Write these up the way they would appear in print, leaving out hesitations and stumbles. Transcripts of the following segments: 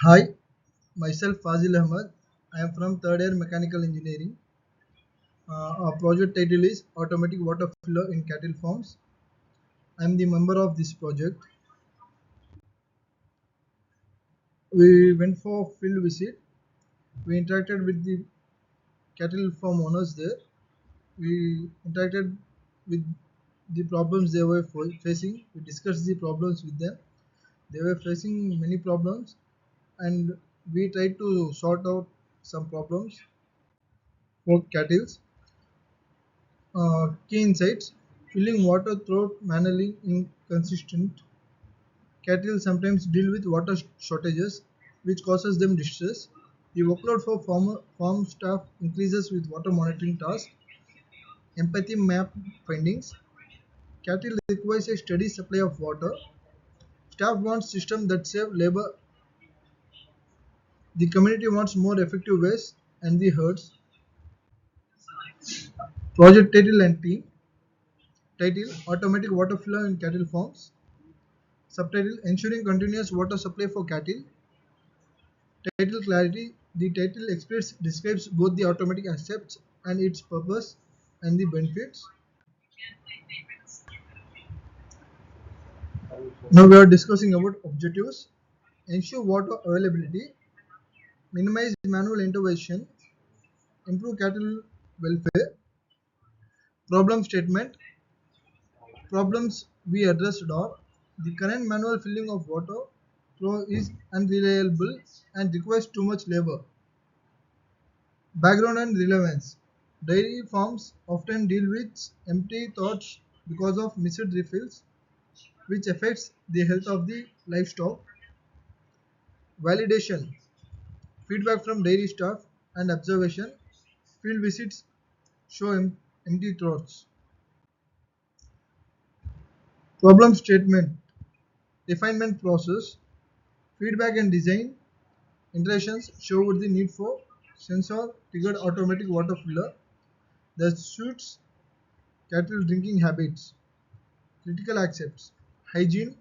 Hi, myself Fazil Ahmad. I am from third year mechanical engineering. Our project title is Automatic Water Filler in Cattle Farms. I am the member of this project. We went for field visit. We interacted with the cattle farm owners there. We interacted with the problems they were facing. We discussed the problems with them. They were facing many problems, and we tried to sort out some problems for cattle. Key insights: filling water through manually inconsistent. Cattle sometimes deal with water shortages, which causes them distress. The workload for farm staff increases with water monitoring tasks. Empathy map findings. Cattle requires a steady supply of water. Staff wants systems that save labor. The community wants more effective ways and the herds. Project title and team. Title: Automatic Water Flow in Cattle Farms. Subtitle: Ensuring Continuous Water Supply for Cattle. Title clarity: the title describes both the automatic aspects and its purpose and the benefits. Now we are discussing about objectives. Ensure water availability, minimize manual intervention, improve cattle welfare. Problem statement: problems we addressed are: the current manual filling of water flow is unreliable and requires too much labor. Background and relevance: dairy farms often deal with empty thoughts because of missed refills, which affects the health of the livestock. Validation: feedback from dairy staff and observation. Field visits show empty throats. Problem statement: refinement process. Feedback and design iterations showed the need for sensor triggered automatic water filler that suits cattle drinking habits. Critical aspects: hygiene,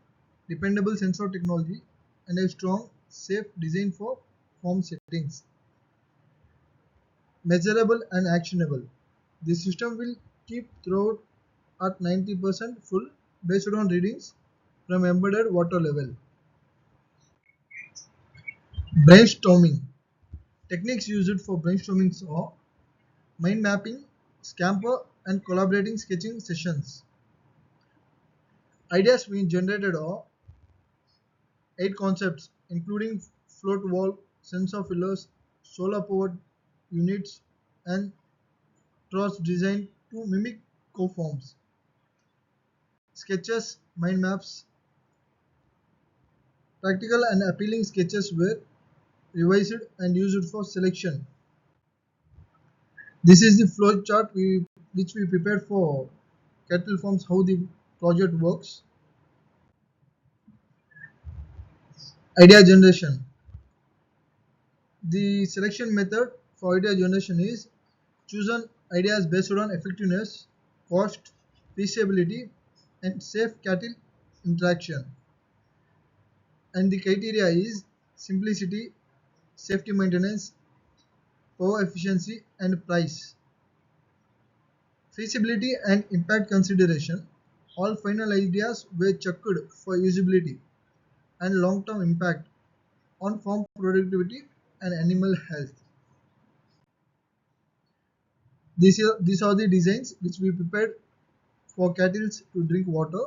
dependable sensor technology, and a strong, safe design for farm settings. Measurable and actionable: the system will keep throughput at 90% full based on readings from embedded water level. Brainstorming: techniques used for brainstorming are mind mapping, scamper, and collaborating sketching sessions. Ideas being generated are 8 concepts, including float wall, sensor fillers, solar powered units, and troughs designed to mimic coforms. Sketches, mind maps, practical and appealing sketches were revised and used for selection. This is the flow chart which we prepared for cattle farms, how the project works. Idea generation. The selection method for idea generation is: chosen ideas based on effectiveness, cost, feasibility, and safe cattle interaction. And the criteria is simplicity, safety maintenance, power efficiency, and price. Feasibility and impact consideration. All final ideas were checked for usability and long-term impact on farm productivity and animal health. These are the designs which we prepared for cattle to drink water.